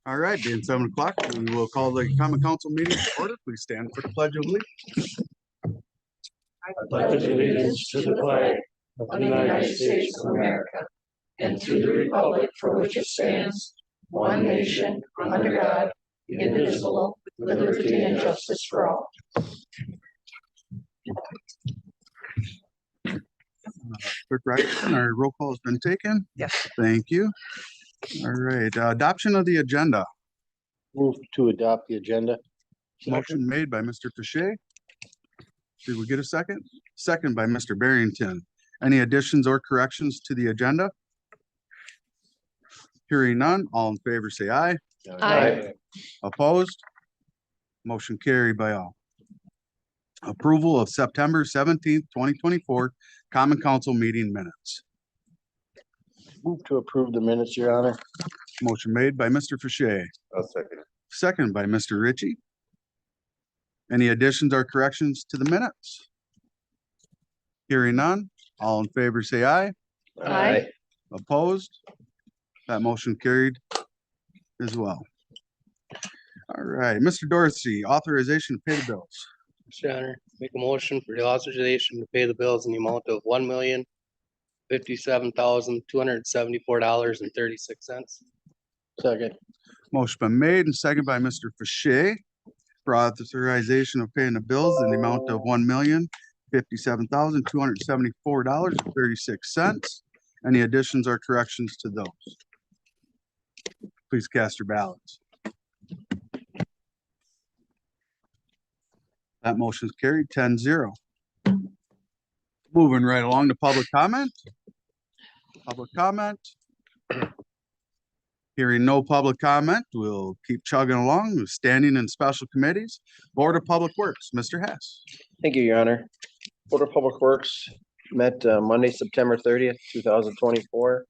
All right, being 7 o'clock, we will call the common council meeting to order. Please stand for the pledge of allegiance. I pledge allegiance to the flag of the United States of America and to the republic for which it stands, one nation, under God, indivisible, with liberty and justice for all. Clerk Rackson, our roll call has been taken. Yes. Thank you. All right, adoption of the agenda. Move to adopt the agenda. Motion made by Mr. Fichet. Did we get a second? Second by Mr. Barrington. Any additions or corrections to the agenda? Hearing none, all in favor say aye. Aye. Opposed? Motion carried by all. Approval of September 17th, 2024 Common Council meeting minutes. Move to approve the minutes, Your Honor. Motion made by Mr. Fichet. I'll second it. Second by Mr. Ritchie. Any additions or corrections to the minutes? Hearing none, all in favor say aye. Aye. Opposed? That motion carried as well. All right, Mr. Dorsey, authorization to pay the bills. Mr. Honor, make a motion for the authorization to pay the bills in the amount of $1,057,274.36. Second. Motion been made and seconded by Mr. Fichet for authorization of paying the bills in the amount of $1,057,274.36. Any additions or corrections to those? Please cast your ballots. That motion is carried 10-0. Moving right along to public comment. Public comment. Hearing no public comment, we'll keep chugging along with standing and special committees. Board of Public Works, Mr. Hess. Thank you, Your Honor. Board of Public Works met Monday, September 30th, 2024.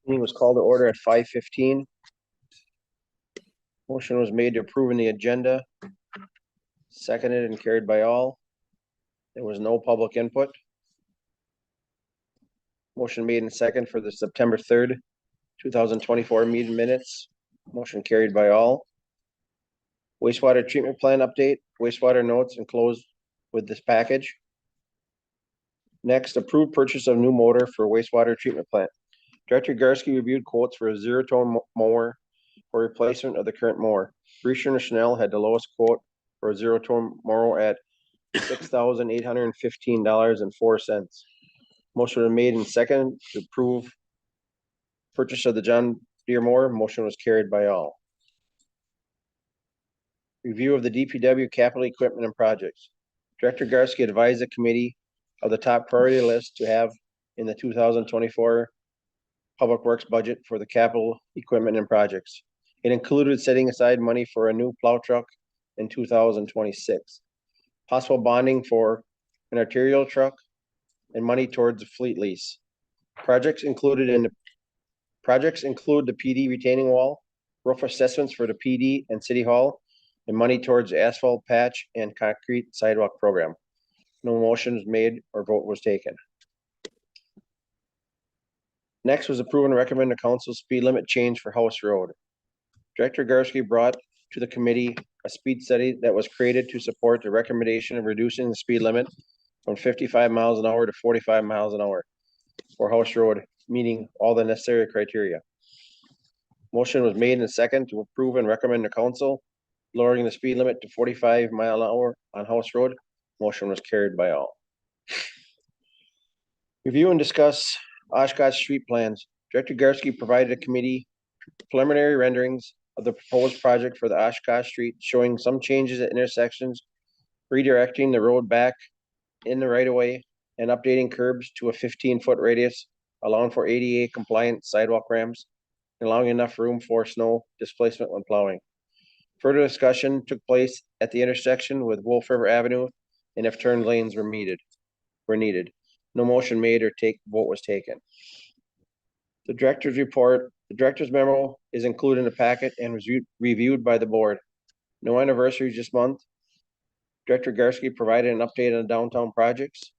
Meeting was called to order at 5:15. Motion was made to approve the agenda. Seconded and carried by all. There was no public input. Motion made and second for the September 3rd, 2024 meeting minutes. Motion carried by all. Wastewater treatment plan update, wastewater notes enclosed with this package. Next, approved purchase of new motor for wastewater treatment plant. Director Garski reviewed quotes for a zero-tone mower for replacement of the current mower. Reacher and Chanel had the lowest quote for a zero-tone mower at $6,815.04. Motion was made and second to approve purchase of the John Deere mower. Motion was carried by all. Review of the DPW capital equipment and projects. Director Garski advised the committee of the top priority list to have in the 2024 Public Works budget for the capital equipment and projects. It included setting aside money for a new plow truck in 2026, possible bonding for an arterial truck, and money towards a fleet lease. Projects include the PD retaining wall, roof assessments for the PD and City Hall, and money towards asphalt patch and concrete sidewalk program. No motions made or vote was taken. Next was approve and recommend the council speed limit change for House Road. Director Garski brought to the committee a speed study that was created to support the recommendation of reducing the speed limit from 55 miles an hour to 45 miles an hour for House Road, meeting all the necessary criteria. Motion was made in a second to approve and recommend the council lowering the speed limit to 45 mile an hour on House Road. Motion was carried by all. Review and discuss Oshkosh street plans. Director Garski provided a committee preliminary renderings of the proposed project for the Oshkosh Street, showing some changes at intersections, redirecting the road back in the right of way, and updating curbs to a 15-foot radius, allowing for ADA compliant sidewalk ramps, and allowing enough room for snow displacement when plowing. Further discussion took place at the intersection with Wolf River Avenue, and if turn lanes were needed. No motion made or vote was taken. The director's report, the director's memo is included in the packet and was reviewed by the board. No anniversaries this month. Director Garski provided an update on downtown projects.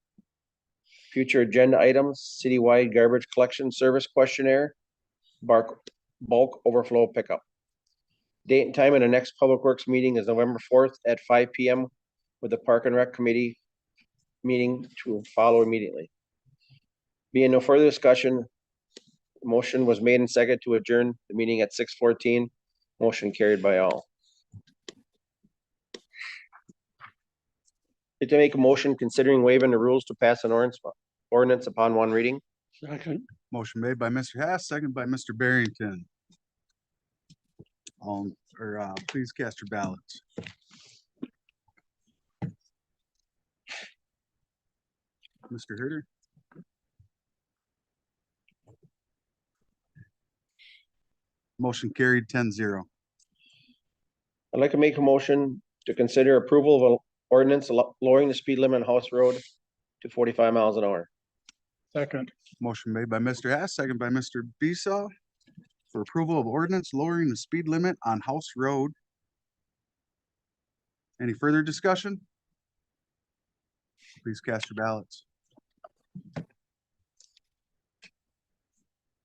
Future agenda items, citywide garbage collection service questionnaire, bulk overflow pickup. Date and time of the next Public Works meeting is November 4th at 5 p.m. with the Park and Rec Committee meeting to follow immediately. Being no further discussion, motion was made and seconded to adjourn the meeting at 6:14. Motion carried by all. Did they make a motion considering waiving the rules to pass an ordinance upon one reading? Motion made by Mr. Hess, second by Mr. Barrington. Please cast your ballots. Mr. Herder? Motion carried 10-0. I'd like to make a motion to consider approval of an ordinance lowering the speed limit on House Road to 45 miles an hour. Second. Motion made by Mr. Hess, second by Mr. Besaw for approval of ordinance lowering the speed limit on House Road. Any further discussion? Please cast your ballots.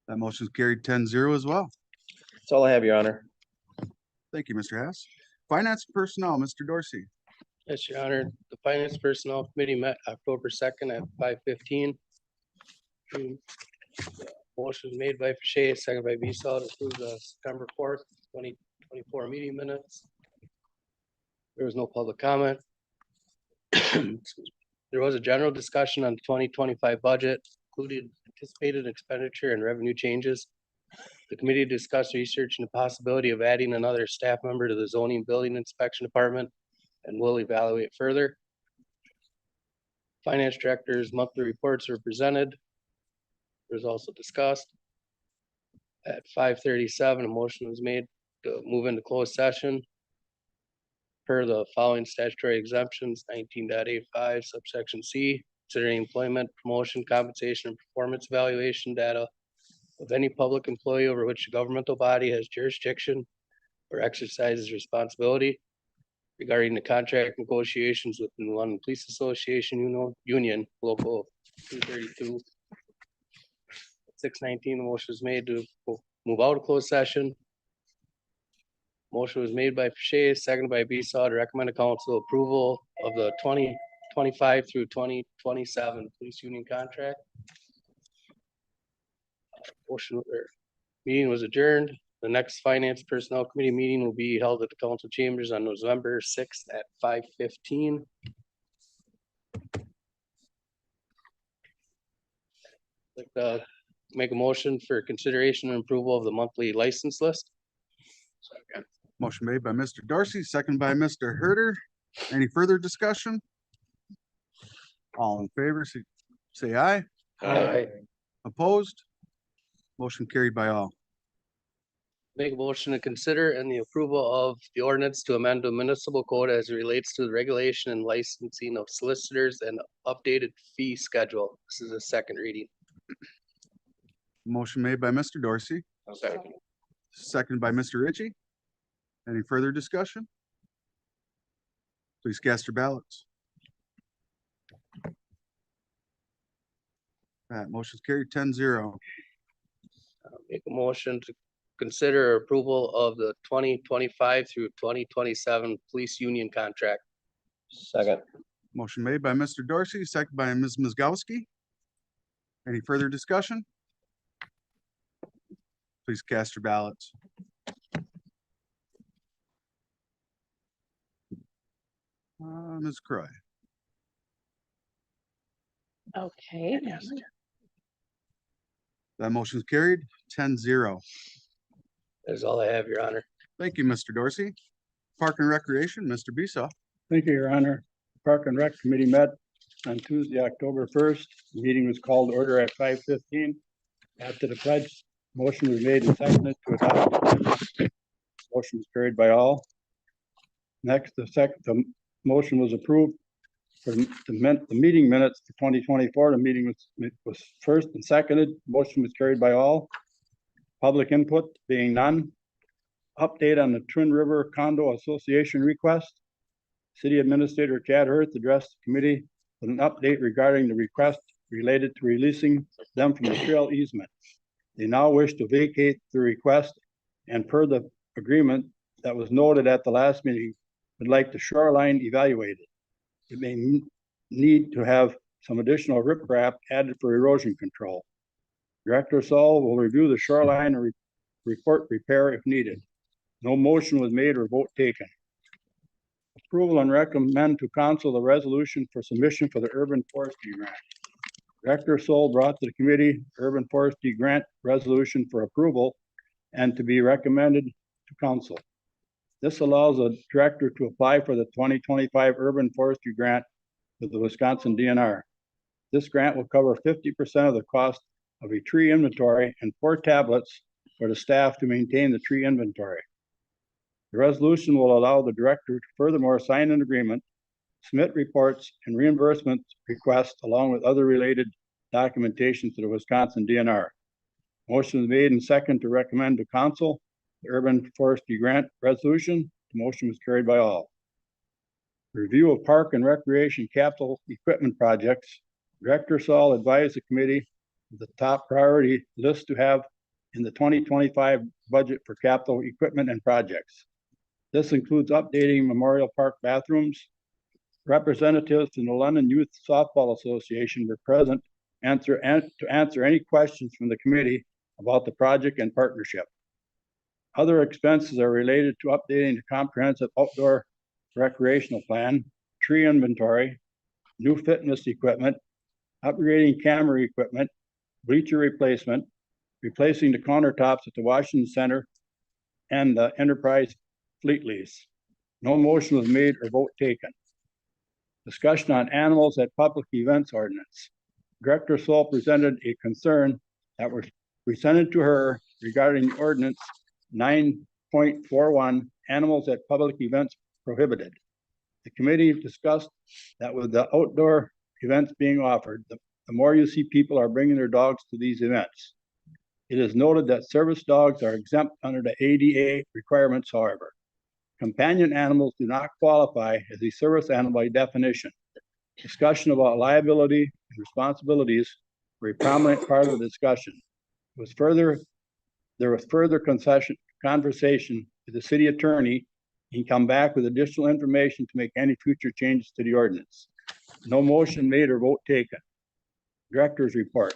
That motion is carried 10-0 as well. That's all I have, Your Honor. Thank you, Mr. Hess. Finance and Personnel, Mr. Dorsey. Yes, Your Honor. The Finance Personnel Committee met October 2nd at 5:15. Motion was made by Fache, second by Besaw to approve the September 4th, 2024 meeting minutes. There was no public comment. There was a general discussion on the 2025 budget, including anticipated expenditure and revenue changes. The committee discussed research and the possibility of adding another staff member to the zoning building inspection department and will evaluate further. Finance director's monthly reports were presented. It was also discussed. At 5:37, a motion was made to move into closed session per the following statutory exemptions, 19.85 subsection C, considering employment, promotion, compensation, and performance evaluation data of any public employee over which the governmental body has jurisdiction or exercises responsibility regarding the contract negotiations with the New London Police Association Union Local 232. 6:19, the motion was made to move out of closed session. Motion was made by Fache, seconded by Besaw to recommend to council approval of the 2025 through 2027 police union contract. Meeting was adjourned. The next Finance Personnel Committee meeting will be held at the council chambers on November 6th at 5:15. Like to make a motion for consideration and approval of the monthly license list. Motion made by Mr. Dorsey, second by Mr. Herder. Any further discussion? All in favor, say aye. Aye. Opposed? Motion carried by all. Make a motion to consider and the approval of the ordinance to amend the municipal code as it relates to the regulation and licensing of solicitors and updated fee schedule. This is a second reading. Motion made by Mr. Dorsey, second by Mr. Ritchie. Any further discussion? Please cast your ballots. That motion's carried 10-0. Make a motion to consider approval of the 2025 through 2027 police union contract. Second. Motion made by Mr. Dorsey, second by Ms. Mizgowski. Any further discussion? Please cast your ballots. Ms. Croy. Okay. That motion's carried 10-0. That's all I have, Your Honor. Thank you, Mr. Dorsey. Park and Recreation, Mr. Besaw. Thank you, Your Honor. Park and Rec Committee met on Tuesday, October 1st. The meeting was called to order at 5:15. After the pledge, motion was made and seconded to adopt. Motion was carried by all. Next, the motion was approved for the meeting minutes for 2024. The meeting was first and seconded. Motion was carried by all. Public input being none. Update on the Twin River Condo Association request. City Administrator Chad Hurth addressed the committee with an update regarding the request related to releasing them from the trail easement. They now wish to vacate the request and per the agreement that was noted at the last meeting, would like the shoreline evaluated. It may need to have some additional riprap added for erosion control. Director Saul will review the shoreline and report repair if needed. No motion was made or vote taken. Approval and recommend to council the resolution for submission for the urban forestry grant. Director Saul brought to the committee urban forestry grant resolution for approval and to be recommended to council. This allows a director to apply for the 2025 urban forestry grant with the Wisconsin DNR. This grant will cover 50% of the cost of a tree inventory and 4 tablets for the staff to maintain the tree inventory. The resolution will allow the director to furthermore sign an agreement, submit reports and reimbursement requests along with other related documentation to the Wisconsin DNR. Motion is made and second to recommend to council the urban forestry grant resolution. The motion was carried by all. Review of park and recreation capital equipment projects. Director Saul advised the committee of the top priority list to have in the 2025 budget for capital equipment and projects. This includes updating Memorial Park bathrooms. Representatives from the London Youth Softball Association were present to answer any questions from the committee about the project and partnership. Other expenses are related to updating the comprehensive outdoor recreational plan, tree inventory, new fitness equipment, upgrading camera equipment, bleacher replacement, replacing the countertops at the Washington Center, and the enterprise fleet lease. No motion was made or vote taken. Discussion on animals at public events ordinance. Director Saul presented a concern that was presented to her regarding ordinance 9.41, animals at public events prohibited. The committee discussed that with the outdoor events being offered, the more you see people are bringing their dogs to these events. It is noted that service dogs are exempt under the ADA requirements, however. Companion animals do not qualify as a service animal by definition. Discussion about liability and responsibilities were a prominent part of the discussion. There was further conversation with the city attorney and come back with additional information to make any future changes to the ordinance. No motion made or vote taken. Director's report.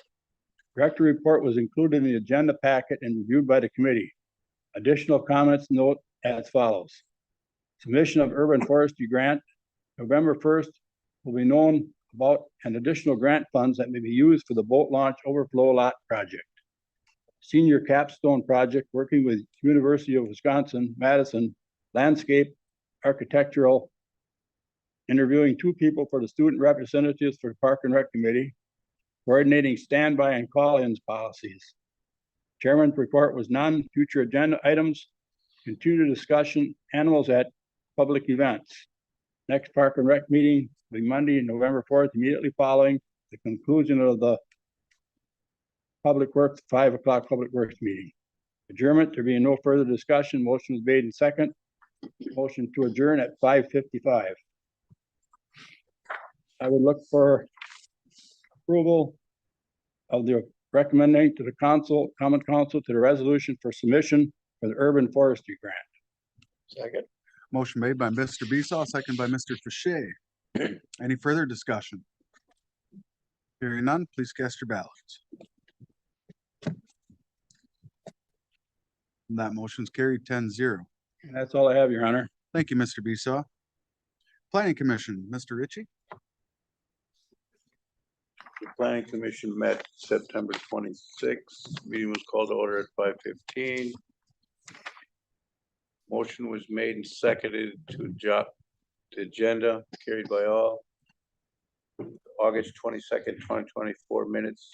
Director report was included in the agenda packet and reviewed by the committee. Additional comments note as follows. Submission of urban forestry grant. November 1st will be known about an additional grant funds that may be used for the boat launch overflow lot project. Senior capstone project working with University of Wisconsin-Madison landscape architectural, interviewing 2 people for the student representatives for the Park and Rec Committee, coordinating standby and call-ins policies. Chairman's report was none. Future agenda items, continue discussion, animals at public events. Next Park and Rec meeting will be Monday, November 4th, immediately following the conclusion of the Public Works, 5 o'clock Public Works meeting. Adjournment, there being no further discussion, motion was made in second. Motion to adjourn at 5:55. I would look for approval of the recommending to the council, common council, to the resolution for submission for the urban forestry grant. Second. Motion made by Mr. Besaw, second by Mr. Fache. Any further discussion? Hearing none, please cast your ballots. That motion's carried 10-0. And that's all I have, Your Honor. Thank you, Mr. Besaw. Planning Commission, Mr. Ritchie. The planning commission met September 26th. Meeting was called to order at 5:15. Motion was made and seconded to adopt the agenda, carried by all. August 22nd, 2024 minutes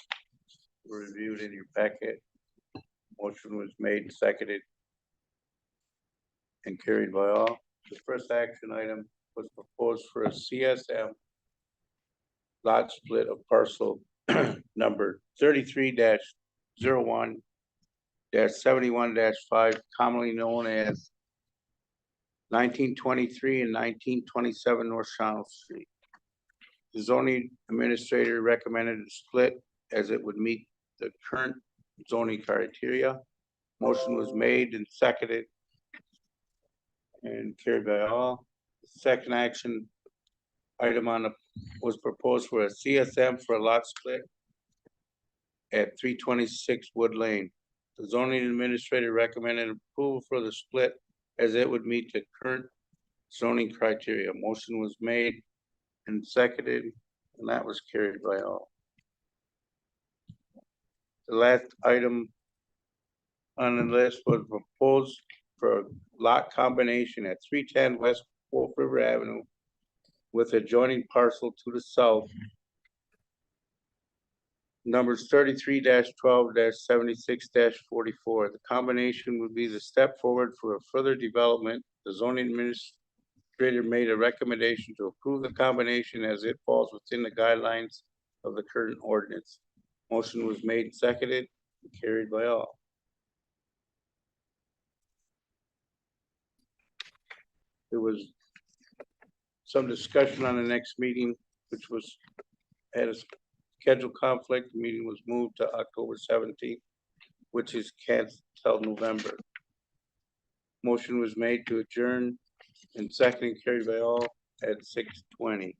were reviewed in your packet. Motion was made and seconded and carried by all. The first action item was proposed for a CSM lot split of parcel number 33-01-71-5, commonly known as 1923 and 1927 North Shawano Street. The zoning administrator recommended a split as it would meet the current zoning criteria. Motion was made and seconded and carried by all. Second action item was proposed for a CSM for a lot split at 326 Wood Lane. The zoning administrator recommended approval for the split as it would meet the current zoning criteria. Motion was made and seconded, and that was carried by all. The last item on the list was proposed for a lot combination at 310 West Wolf River Avenue with adjoining parcel to the south, numbers 33-12-76-44. The combination would be the step forward for a further development. The zoning administrator made a recommendation to approve the combination as it falls within the guidelines of the current ordinance. Motion was made and seconded, and carried by all. There was some discussion on the next meeting, which was had a scheduled conflict. The meeting was moved to October 17th, which is canceled till November. Motion was made to adjourn and second and carried by all at 6:20.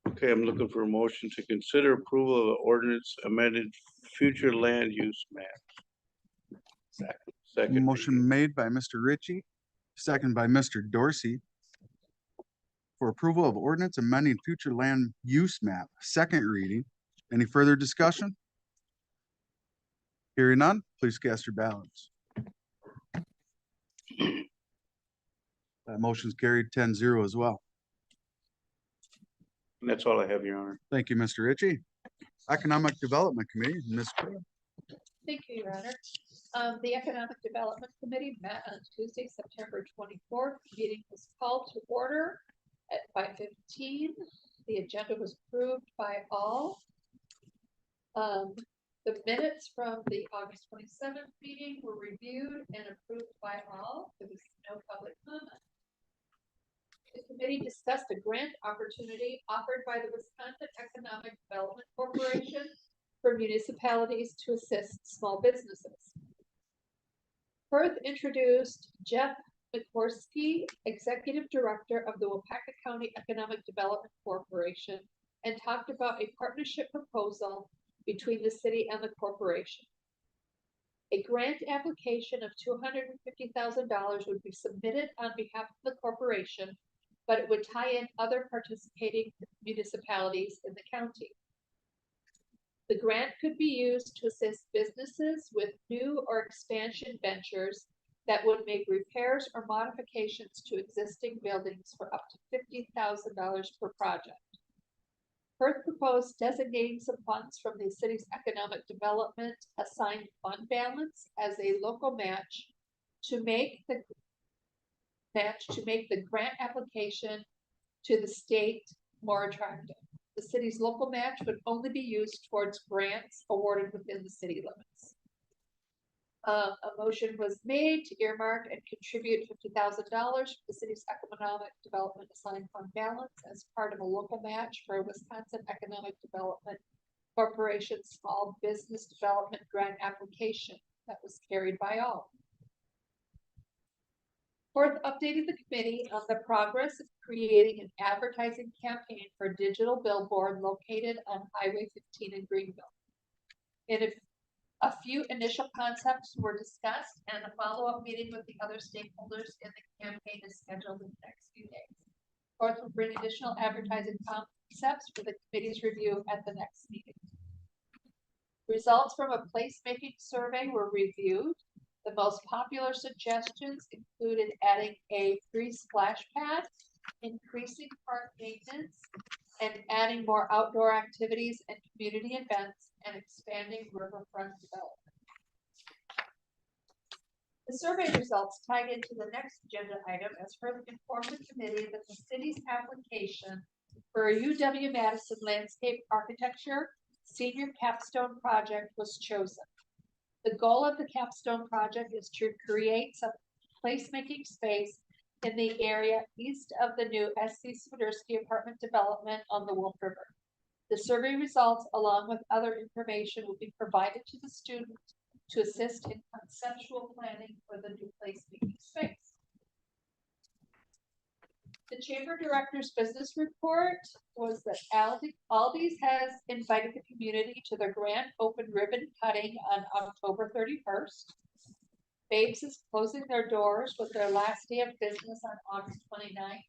Okay, I'm looking for a motion to consider approval of the ordinance amended future land use map. Second. Motion made by Mr. Ritchie, second by Mr. Dorsey. For approval of ordinance amending future land use map, second reading. Any further discussion? Hearing none, please cast your ballots. That motion's carried 10-0 as well. And that's all I have, Your Honor. Thank you, Mr. Ritchie. Economic Development Committee, Ms. Quinn. Thank you, Your Honor. The Economic Development Committee met on Tuesday, September 24th. Meeting was called to order at 5:15. The agenda was approved by all. The minutes from the August 27th meeting were reviewed and approved by all. There was no public comment. The committee discussed a grant opportunity offered by the Wisconsin Economic Development Corporation for municipalities to assist small businesses. Perth introduced Jeff McCorsky, Executive Director of the Waupaca County Economic Development Corporation, and talked about a partnership proposal between the city and the corporation. A grant application of $250,000 would be submitted on behalf of the corporation, but it would tie in other participating municipalities in the county. The grant could be used to assist businesses with new or expansion ventures that would make repairs or modifications to existing buildings for up to $50,000 per project. Perth proposed designating some funds from the city's economic development assigned fund balance as a local match to make the grant application to the state more attractive. The city's local match would only be used towards grants awarded within the city limits. A motion was made to earmark and contribute $50,000 to the city's economic development assigned fund balance as part of a local match for Wisconsin Economic Development Corporation Small Business Development Grant application. That was carried by all. Fourth, updated the committee on the progress of creating an advertising campaign for a digital billboard located on Highway 15 in Greenville. A few initial concepts were discussed, and a follow-up meeting with the other stakeholders in the campaign is scheduled in the next few days. Fourth, will bring additional advertising concepts for the committee's review at the next meeting. Results from a placemaking survey were reviewed. The most popular suggestions included adding a free splash pad, increasing park maintenance, and adding more outdoor activities and community events, and expanding riverfront development. The survey results tied into the next agenda item as further informed the committee that the city's application for a UW-Madison landscape architecture senior capstone project was chosen. The goal of the capstone project is to create some placemaking space in the area east of the new SC Swiderski apartment development on the Wolf River. The survey results, along with other information, will be provided to the student to assist in conceptual planning for the new placemaking space. The Chamber Director's business report was that Aldi's has invited the community to their grand open ribbon cutting on October 31st. Babes is closing their doors with their last day of business on August 29th.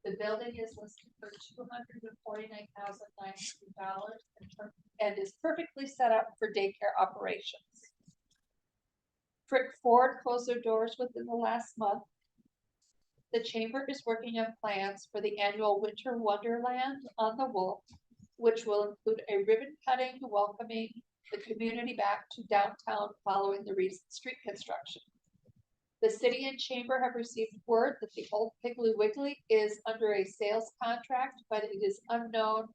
The building is listed for $249,900 and is perfectly set up for daycare operations. Frick Ford closed their doors within the last month. The Chamber is working on plans for the annual Winter Wonderland on the Wolf, which will include a ribbon cutting welcoming the community back to downtown following the recent street construction. The city and chamber have received word that the old Piggly Wiggly is under a sales contract, but it is unknown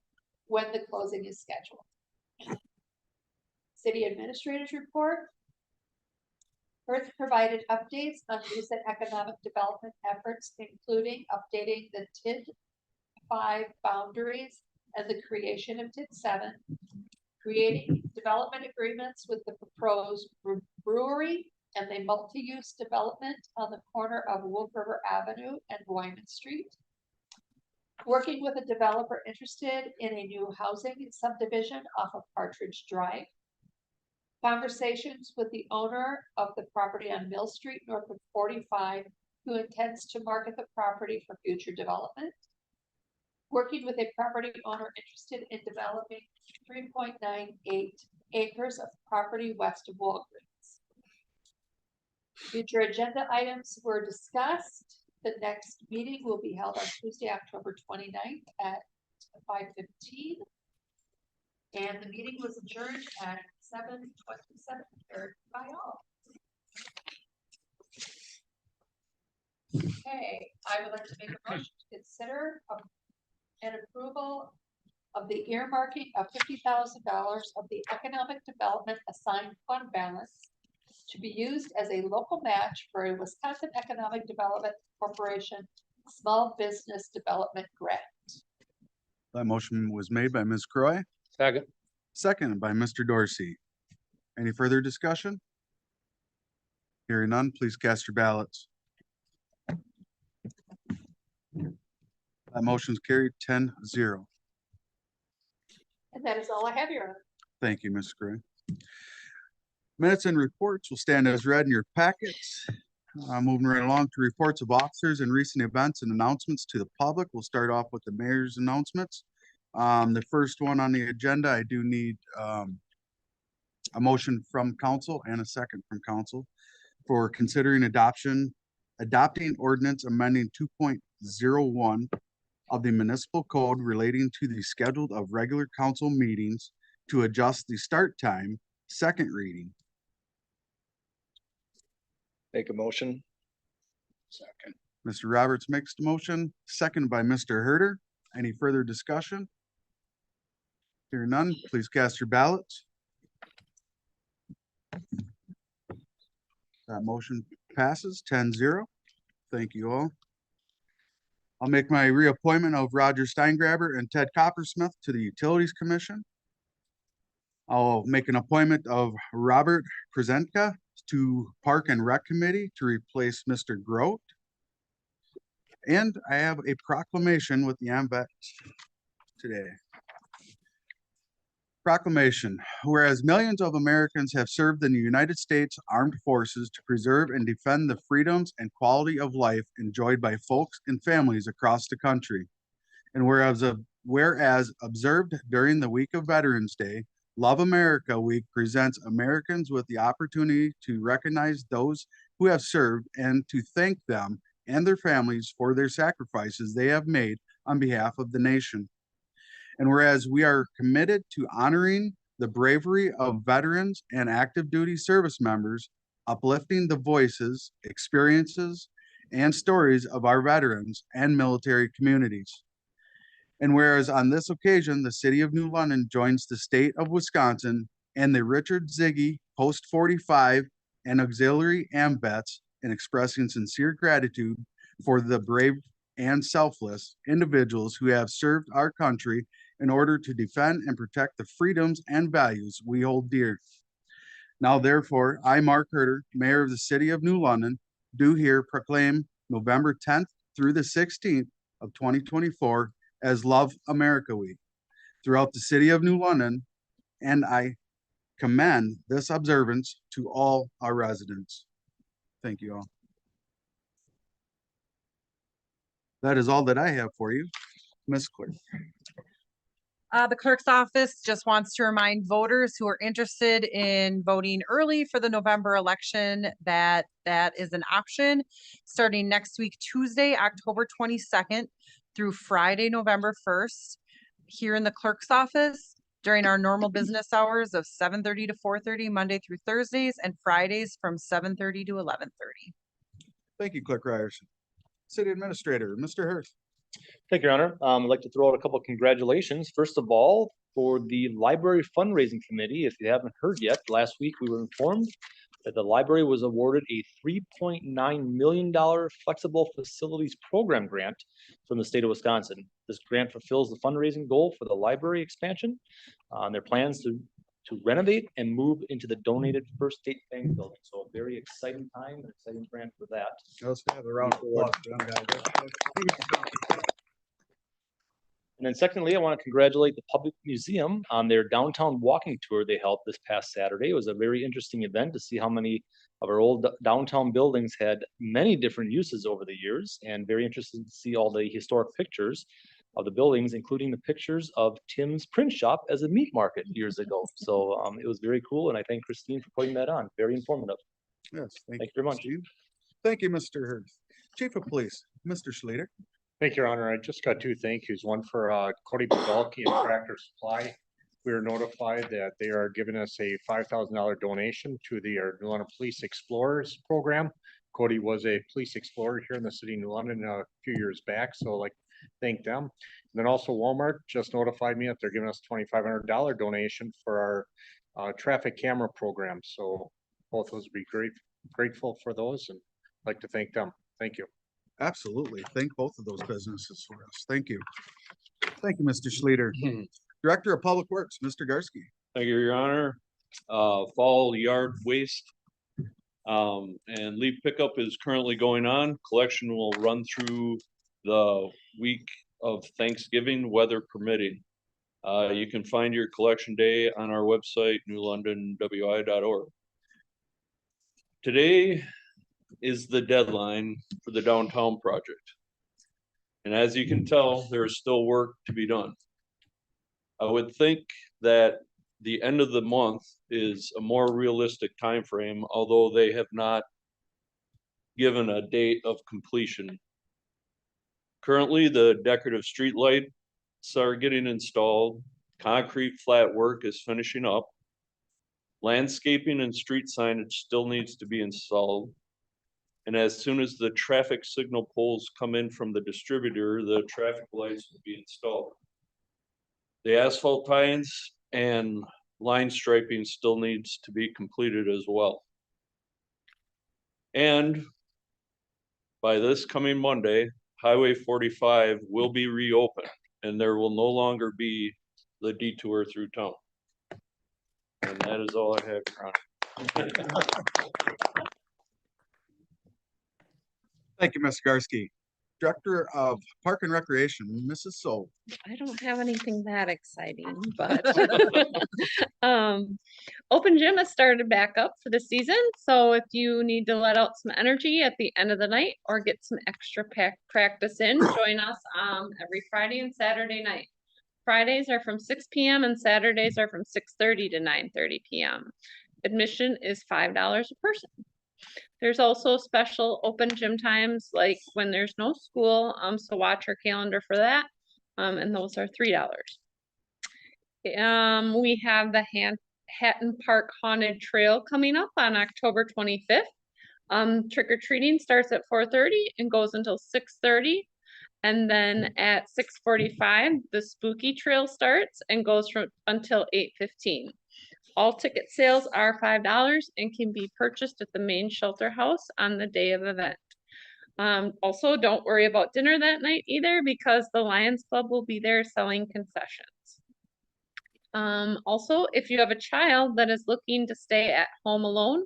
when the closing is scheduled. City administrators report. Earth provided updates on recent economic development efforts, including updating the TID 5 boundaries and the creation of TID 7, creating development agreements with the proposed brewery and the multi-use development on the corner of Wolf River Avenue and Wyman Street, working with a developer interested in a new housing subdivision off of Partridge Drive, conversations with the owner of the property on Mill Street north of 45, who intends to market the property for future development, working with a property owner interested in developing 3.98 acres of property west of Walgreens. Future agenda items were discussed. The next meeting will be held on Tuesday, October 29th at 5:15. And the meeting was adjourned at 7:27, carried by all. Okay, I would like to make a motion to consider an approval of the earmarking of $50,000 of the economic development assigned fund balance to be used as a local match for a Wisconsin Economic Development Corporation Small Business Development Grant. That motion was made by Ms. Croy, Second. seconded by Mr. Dorsey. Any further discussion? Hearing none, please cast your ballots. That motion's carried 10-0. And that is all I have, Your Honor. Thank you, Ms. Gray. Minutes and reports will stand as read in your packets. Moving right along to reports of officers and recent events and announcements to the public. We'll start off with the mayor's announcements. The first one on the agenda, I do need a motion from council and a second from council for considering adopting ordinance amending 2.01 of the municipal code relating to the scheduled of regular council meetings to adjust the start time, second reading. Make a motion. Second. Mr. Roberts makes the motion, seconded by Mr. Herder. Any further discussion? Hearing none, please cast your ballots. That motion passes 10-0. Thank you all. I'll make my reappointment of Roger Steingraber and Ted Coppersmith to the Utilities Commission. I'll make an appointment of Robert Prezentka to Park and Rec Committee to replace Mr. Grote. And I have a proclamation with the AMVET today. Proclamation. Whereas millions of Americans have served in the United States Armed Forces to preserve and defend the freedoms and quality of life enjoyed by folks and families across the country. And whereas observed during the week of Veterans Day, Love America Week presents Americans with the opportunity to recognize those who have served and to thank them and their families for their sacrifices they have made on behalf of the nation. And whereas we are committed to honoring the bravery of veterans and active duty service members, uplifting the voices, experiences, and stories of our veterans and military communities. And whereas on this occasion, the city of New London joins the state of Wisconsin and the Richard Ziggy Post 45 and auxiliary AMVETS in expressing sincere gratitude for the brave and selfless individuals who have served our country in order to defend and protect the freedoms and values we hold dear. Now therefore, I, Mark Herter, Mayor of the City of New London, do here proclaim November 10th through the 16th of 2024 as Love America Week throughout the City of New London, and I commend this observance to all our residents. Thank you all. That is all that I have for you, Ms. Clerk. The clerk's office just wants to remind voters who are interested in voting early for the November election that that is an option starting next week, Tuesday, October 22nd through Friday, November 1st, here in the clerk's office during our normal business hours of 7:30 to 4:30, Monday through Thursdays, and Fridays from 7:30 to 11:30. Thank you, Clerk Ryerson. City Administrator, Mr. Hurst. Thank you, Your Honor. I'd like to throw out a couple of congratulations. First of all, for the Library Fundraising Committee, if you haven't heard yet, last week we were informed that the library was awarded a $3.9 million Flexible Facilities Program grant from the state of Wisconsin. This grant fulfills the fundraising goal for the library expansion on their plans to renovate and move into the donated First State Bank building. So a very exciting time, an exciting grant for that. Let's have a round of applause for them guys. And then secondly, I want to congratulate the Public Museum on their downtown walking tour they held this past Saturday. It was a very interesting event to see how many of our old downtown buildings had many different uses over the years, and very interesting to see all the historic pictures of the buildings, including the pictures of Tim's print shop as a meat market years ago. So it was very cool, and I thank Christine for putting that on. Very informative. Yes, Thank you very much. Steve. Thank you, Mr. Hurst. Chief of Police, Mr. Schleter. Thank you, Your Honor. I just got two thank yous. One for Cody Podolsky and Tractor Supply. We were notified that they are giving us a $5,000 donation to the New London Police Explorers program. Cody was a police explorer here in the city of New London a few years back, so like thank them. And then also Walmart just notified me that they're giving us $2,500 donation for our traffic camera program. So both those would be grateful for those, and I'd like to thank them. Thank you. Absolutely. Thank both of those businesses for us. Thank you. Thank you, Mr. Schleter. Director of Public Works, Mr. Garsky. Thank you, Your Honor. Fall yard waste and leaf pickup is currently going on. Collection will run through the week of Thanksgiving, weather permitting. You can find your collection day on our website, newlondonwi.org. Today is the deadline for the downtown project. And as you can tell, there's still work to be done. I would think that the end of the month is a more realistic time frame, although they have not given a date of completion. Currently, the decorative street lights are getting installed. Concrete flat work is finishing up. Landscaping and street signage still needs to be installed. And as soon as the traffic signal poles come in from the distributor, the traffic lights will be installed. The asphalt tines and line striping still needs to be completed as well. And by this coming Monday, Highway 45 will be reopened and there will no longer be the detour through town. And that is all I have, Your Honor. Thank you, Mr. Garsky. Director of Park and Recreation, Mrs. Soul. I don't have anything that exciting, but Open Gym has started back up for the season. So if you need to let out some energy at the end of the night or get some extra practice in, join us every Friday and Saturday night. Fridays are from 6 p.m. and Saturdays are from 6:30 to 9:30 p.m. Admission is $5 a person. There's also special open gym times like when there's no school, so watch our calendar for that, and those are $3. We have the Hatton Park Haunted Trail coming up on October 25th. Trick-or-treating starts at 4:30 and goes until 6:30. And then at 6:45, the Spooky Trail starts and goes until 8:15. All ticket sales are $5 and can be purchased at the main shelter house on the day of event. Also, don't worry about dinner that night either because the Lions Club will be there selling concessions. Also, if you have a child that is looking to stay at home alone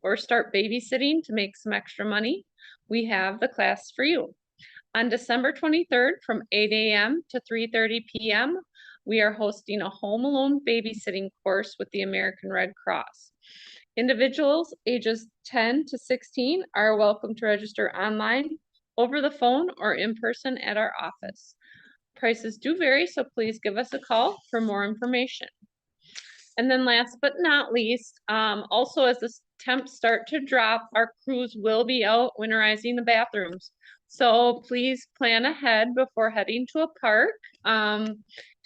or start babysitting to make some extra money, we have the class for you. On December 23rd from 8 a.m. to 3:30 p.m., we are hosting a home alone babysitting course with the American Red Cross. Individuals ages 10 to 16 are welcome to register online, over the phone, or in person at our office. Prices do vary, so please give us a call for more information. And then last but not least, also as the temps start to drop, our crews will be out winterizing the bathrooms. So please plan ahead before heading to a park.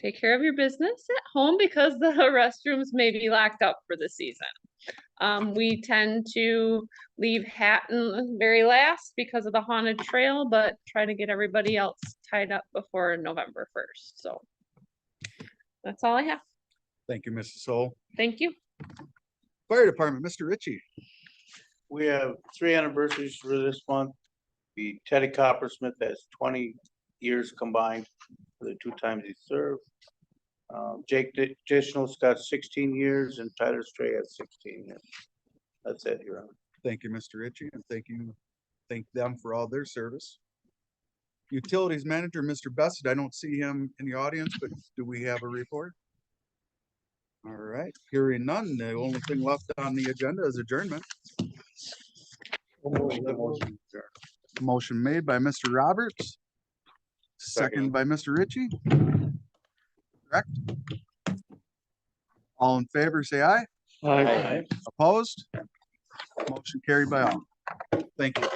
Take care of your business at home because the restrooms may be locked up for the season. We tend to leave Hatton very last because of the haunted trail, but try to get everybody else tied up before November 1st. So that's all I have. Thank you, Mrs. Sol. Thank you. Fire Department, Mr. Ritchie. We have 3 anniversaries for this month. The Teddy Coppersmith has 20 years combined for the 2 times he served. Jake Dishnell's got 16 years and Tyler Stray has 16 years. That's it, Your Honor. Thank you, Mr. Ritchie, and thank them for all their service. Utilities Manager, Mr. Bessett, I don't see him in the audience, but do we have a report? All right, hearing none, the only thing left on the agenda is adjournment. Motion made by Mr. Roberts. Second by Mr. Ritchie. Correct? All in favor, say aye. Aye. Opposed? Motion carried by all. Thank you.